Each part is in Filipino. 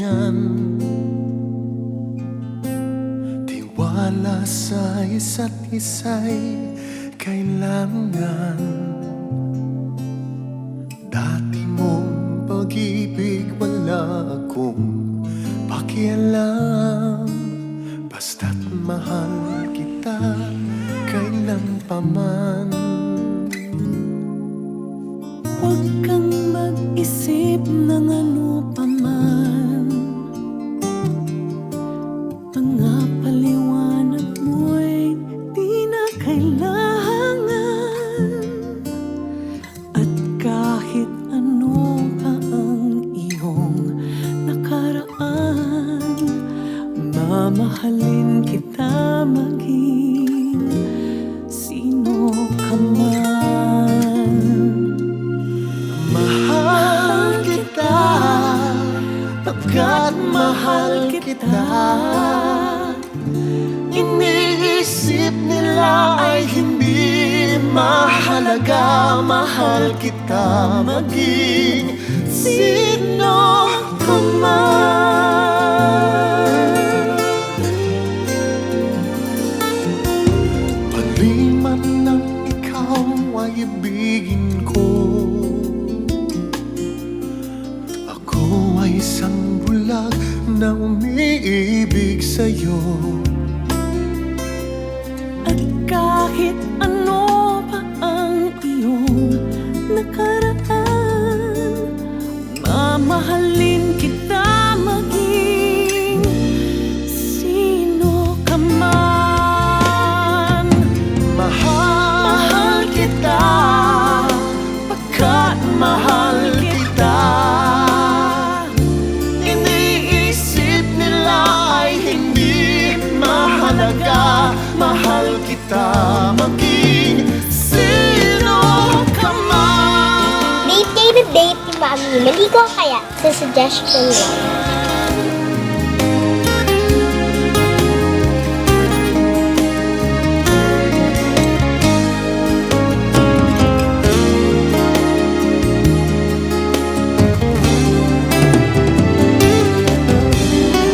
hilingan, tiwala sa isa't isa'y kailangan. Dati mong pag-ibig wala akong pakialam, basta't mahal kita kailan pa man. Huwag kang mag-isip ng ano pa man, mga paliwanag mo'y di na kailangan. At kahit ano pa ang iyong nakaraan, mamahalin kita maging sino ka man. Mahal kita, pagkat mahal kita. Iniisip nila ay hindi mahalaga. Mahal kita maging sino ka man. Paliman ng ikaw ay ibigin ko, ako ay isang bulag na umiibig sa'yo. At kahit ano pa ang iyong nakaraan, mamahalin kita maging sino ka man. Mahal kita, pagkat mahal kita. Iniisip nila ay hindi mahalaga. Mahal kita maging sino ka man. Date kayo na date ni Mami. Maligo kaya sa suggestion lang.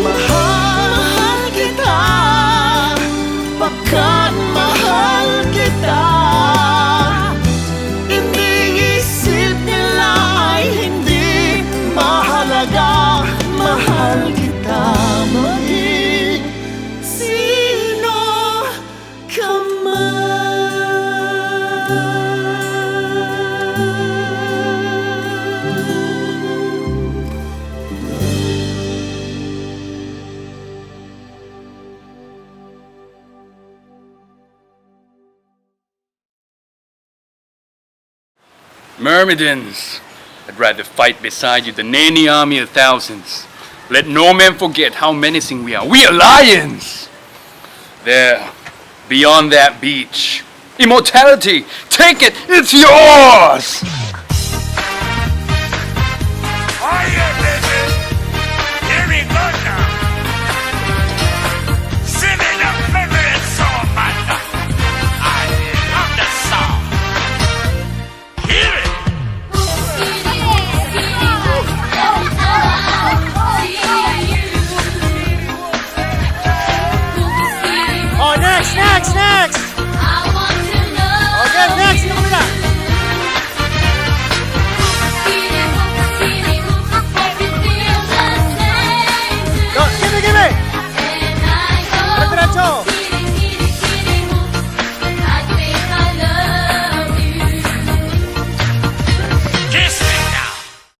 Mahal kita, pagkat mahal kita. Iniisip nila ay hindi mahalaga. Mahal kita maging sino ka man. Myrmidons, I'd rather fight beside you than any army of thousands. Let no man forget how menacing we are. We are lions! There, beyond that beach. Immortality! Take it! It's yours!